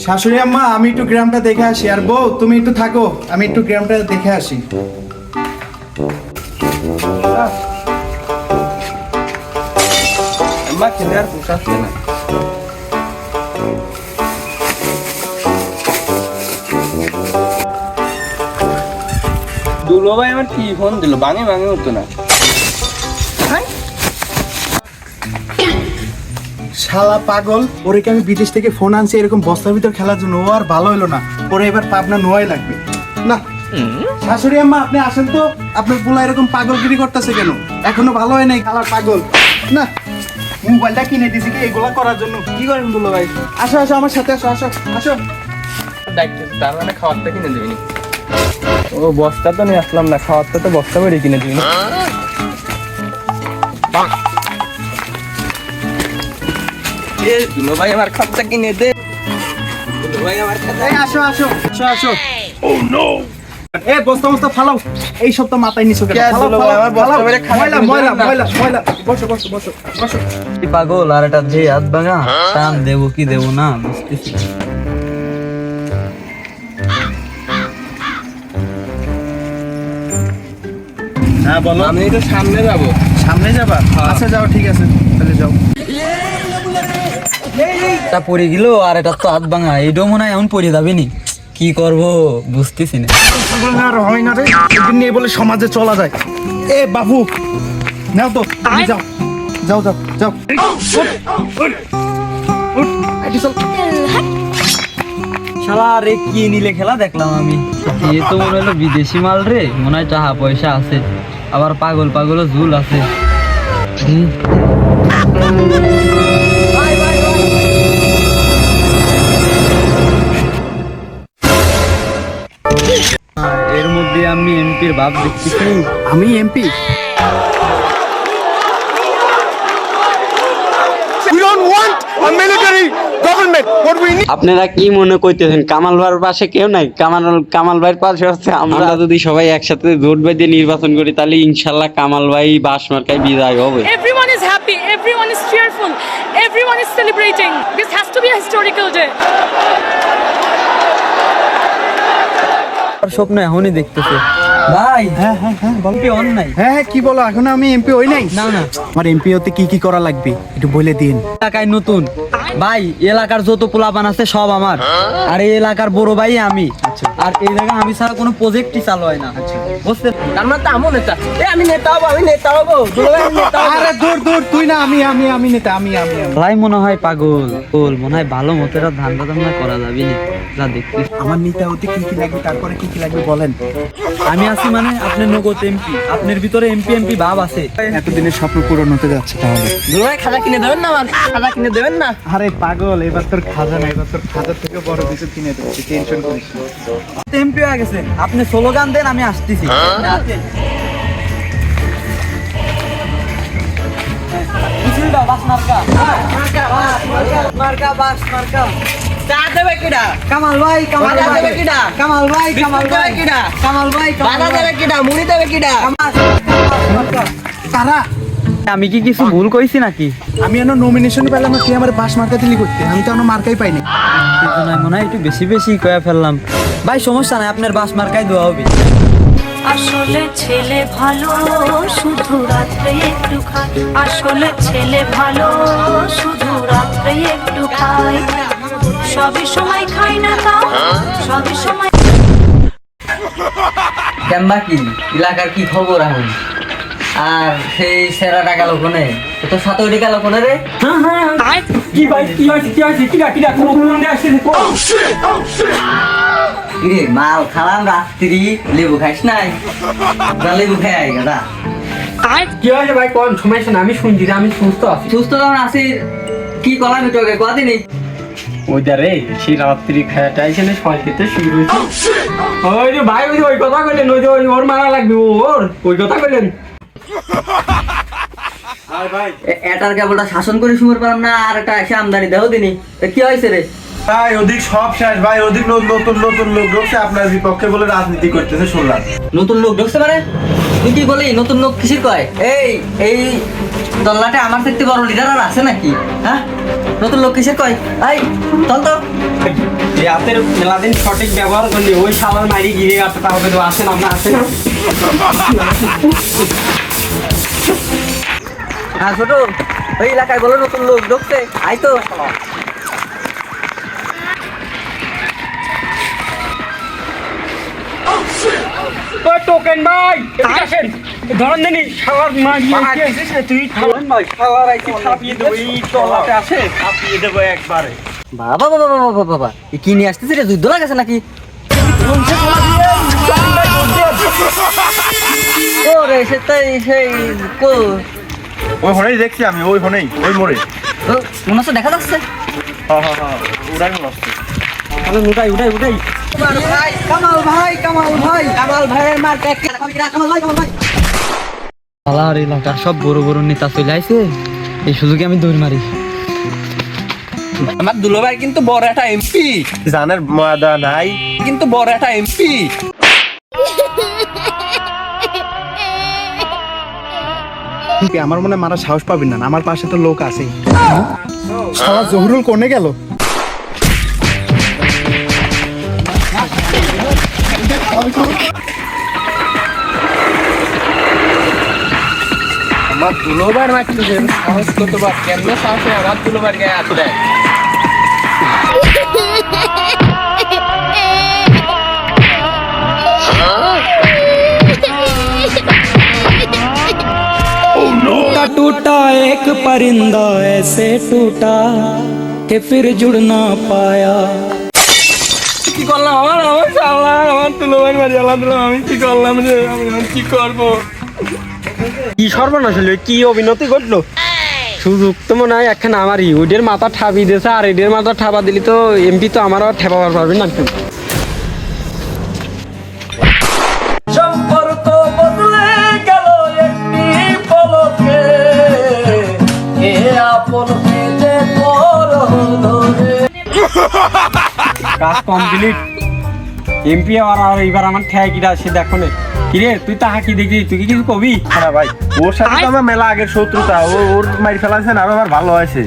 শাশুড়ি আম্মা, আমি একটু গ্রামটা দেখে আসি। আর বউ, তুমি একটু থাকো, আমি একটু গ্রামটা দেখে আসি। আম্মা খেলে আর পোষাচ্ছে না। দুলো ভাই আমার কি ফোন দিল, ভাঙে হতো না। শালা পাগল, ওরে কি আমি বিদেশ থেকে ফোন আনছি এরকম বস্তার ভিতর খেলার জন্য? ও আর ভালো হলো না, ওরে এবার পাবনা নোয়াই লাগবে না। শাশুড়ি আম্মা, আপনি আসেন তো। আপনার পোলা এরকম পাগলগিরি করতেছে কেন? এখনো ভালো হয় নাই, খালার পাগল না। মোবাইলটা কিনে দিছি কি এগুলা করার জন্য? কি করেন দুলো ভাই? আসো আসো, আমার সাথে আসো, আসো আসো। তার মানে খাওয়ারটা কিনে দিবি? ও বস্তা তো নিয়ে আসলাম না, খাওয়ারটা তো বস্তা বেরিয়ে কিনে দিবি। দুলো ভাই আমার খাবারটা কিনে দে। দুলো ভাই আমার আসো আসো আসো আসো। ও নো, এ বস্তা বস্তা ফালাও। এই সব তো মাথায় নিছো কেন? ময়লা ময়লা ময়লা ময়লা। বসো বসো বসো বসো। পাগল, আর এটা যে হাত ভাঙা, টান দেবো কি দেবো না বুঝতেছি। হ্যাঁ বলো। আমি একটু সামনে যাবো। সামনে যাবা? আচ্ছা যাও, ঠিক আছে, তাহলে যাও। তা পড়ে গেল, আর এটা তো হাত ভাঙা, এইটাও মনে হয় এমন পড়ে যাবে নি। কি করবো বুঝতেছি না। আর হয় না রে, এদিন নিয়ে বলে সমাজে চলা যায়। এ বাবু, নাও তো, তুমি যাও যাও যাও যাও। শালা রে, কি নিলে খেলা দেখলাম আমি। এ তো মনে হলো বিদেশি মাল রে, মনে হয় টাকা পয়সা আছে, আবার পাগল পাগল ঝুল আছে। এর মধ্যে আমি এমপির ভাব দেখতেছি। আমি এমপি? আপনারা কি মনে করতেছেন কামাল ভাইয়ের পাশে কেউ নাই? কামাল ভাইয়ের পাশে হচ্ছে আমরা। যদি সবাই একসাথে জোট বেঁধে নির্বাচন করি তাহলে ইনশাল্লাহ কামাল ভাই বাস মার্কায় বিজয় হবে। Everyone is happy, everyone is cheerful, everyone is celebrating. This has to be a historical day. স্বপ্ন এখনই দেখতেছে ভাই। হ্যাঁ হ্যাঁ হ্যাঁ বলো। এমপি অন নাই? হ্যাঁ হ্যাঁ, কি বলো? এখনো আমি এমপি হই নাই? না না, আমার এমপি হতে কি কি করা লাগবে একটু বলে দিন। এলাকায় নতুন ভাই, এলাকার যত পোলাপান আছে সব আমার, আর এই এলাকার বড় ভাই আমি। আর এই জায়গায় আমি ছাড়া কোনো প্রজেক্টই চালু হয় না, বুঝতে? তার মানে তো আমও নেতা। আমি নেতা হবো, আমি নেতা হবো। দুলো ভাই আমি নেতা হবো। আরে দূর দূর, তুই না, আমি আমি আমি নেতা, আমি আমি আমি। ভাই মনে হয় পাগল মনে হয় ভালো মতো এটা ধান্দা ধান্দা করা যাবে না। যা দেখতে আমার নেতা হতে কি কি লাগবে, তারপরে কি কি লাগবে বলেন। আমি আছি মানে আপনার নগদ এমপি, আপনার ভিতরে এমপি ভাব আছে। এতদিনের স্বপ্ন পূরণ হতে যাচ্ছে তাহলে। দুলো ভাই খাজা কিনে দেবেন না? আমার খাজা কিনে দেবেন না? আরে পাগল, এবার তোর খাজা না, এবার তোর খাজার থেকে বড় কিছু কিনে দেবো, টেনশন করিস না। এমপি হয়ে গেছে, আপনি স্লোগান দেন, আমি আসতেছি। বাস মার্কা, মার্কা বাস মার্কা। চা দেবে কিডা? কামাল ভাই, কামাল বাধা ভাই, দেবে কিডা? কামাল ভাই, কামাল বিস্কুট ভাই, দেবে কিডা? কামাল ভাই, বাধা দেবে কিডা? মুড়ি দেবে কিডা? তারা, আমি কি কিছু ভুল কইছি নাকি? আমি এখনো নমিনেশন পেলাম না, তুই আমার বাস মার্কা দিলি করতে? আমি তো এখনো মার্কাই পাইনি। মনে হয় একটু বেশি বেশি কয়ে ফেললাম ভাই। সমস্যা নাই, আপনার বাস মার্কাই দেওয়া হবে। আসলে ছেলে ভালো শুধু রাত্রে একটু খায়, আসলে ছেলে ভালো শুধু রাত্রে একটু খায়, সবই সময় খাই না তাও সবই সময়। কেমবা কি এলাকার কি খবর এখন? আর সেই সেরাটা গেল কোনে? তো সাথে ওইটা গেল কোনে রে? কি ভাই কি হয়েছে? কি হয়েছে? কিডা কিডা কোন দিয়ে আসছে? কিরে মাল খালাম রাত্রি, লেবু খাইস নাই? যা লেবু খাই আই গাদা। কি হয়েছে ভাই? কোন সমস্যা না, আমি শুনছি যে আমি সুস্থ আছি। সুস্থ যখন আছি, কি কলাম তোকে কদিনই? ওইটা রে, সেই রাত্রি খায়াটা এখানে সবাই খেতে শুরু হয়েছে। ওই যে ভাই, ওই যে ওই কথা কইলেন, ওই যে ওর মারা লাগবে, ওর ওই কথা কইলেন। এটার কেবলটা শাসন করে সুমর পারলাম না, আর একটা এসে আমদানি দেহ দিনি। কি হয়েছে রে ভাই? ওদিক সব শেষ ভাই, ওদিক নতুন নতুন লোক ঢুকছে আপনার বিপক্ষে বলে রাজনীতি করতেছে শুনলাম। নতুন লোক ঢুকছে মানে? তুই কি বলি নতুন লোক কিসির কয়? এই এই দল্লাটে আমার থেকে বড় লিডার আর আছে নাকি? হ্যাঁ, নতুন লোক কিসের কয় এই চল তো এই হাতের মেলাদিন সঠিক ব্যবহার করলি ওই শালার মারি গিরে আসতে তাহলে তো আসেন আপনার আসেন। হ্যাঁ ছোট ওই এলাকায় বলো নতুন লোক ঢুকছে আই তো ওই টোকেন ভাই এদিকে আসেন ধরেন দেনি শালার মারি তুই ভাই শালার আইছি ছাপিয়ে দেবো এই তলাতে আসে ছাপিয়ে দেবো একবারে। বাবা বাবা বাবা বাবা বাবা এ কি নিয়ে আসতেছে রে যুদ্ধ লাগাছে নাকি ও রে সেটাই সেই কো ওই ফোনেই দেখছি আমি, ওই ফোনেই, ওই মোড়ে। ও, মনে হচ্ছে দেখা যাচ্ছে হ্যাঁ হ্যাঁ হ্যাঁ, ওটাই মনে হচ্ছে। তাহলে উঠাই উঠাই উঠাই কামাল ভাইয়ের মার কামাল ভাই আলার এলাকার সব বড় বড় নেতা চলে আইছে এই সুযোগে আমি দৌড় মারি আমার দুলোভাই কিন্তু বড় একটা এমপি, জানের মাদা নাই। কিন্তু বড় একটা এমপি। আমার মনে হয় মারা সাহস পাবেন না, আমার পাশে তো লোক আছেই। শালা জহুরুল কোনে গেল? আমার দুলোভাইয়ের মারতে সাহস কত বা কেমনে সাহসে আমার দুলোভাইয়ের গায়ে হাত দেয়। टूटा एक परिंदा ऐसे टूटा कि फिर जुड़ ना पाया। কি করলাম আমার আমার শালা আমার দুলোভাইয়ের মারি আলাদা দিলাম আমি কি করলাম রে আমি কি করবো কি সর্বনাশ হলো কি অবিনতি ঘটলো সুযোগ তো মনে হয় একখানে আমারই ওইটার মাথা ঠাপি দিয়েছে আর এদের মাথা ঠাপা দিলি তো এমপি তো আমারও ঠেপাবার পারবে না কেউ সম্পর্ক বদলে গেল একটি পলকে, এ আপন যে পর হলো রে। কাজ কমপ্লিট এমপি আর এইবার আমার ঠেয়া কিরা সে দেখো না কিরে তুই তাহা কি দেখি তুই কি কিছু কবি না ভাই, ওর সাথে তো আমার মেলা আগের শত্রুতা, ওর মারি ফেলাছেন আর আমার ভালো হয়েছে।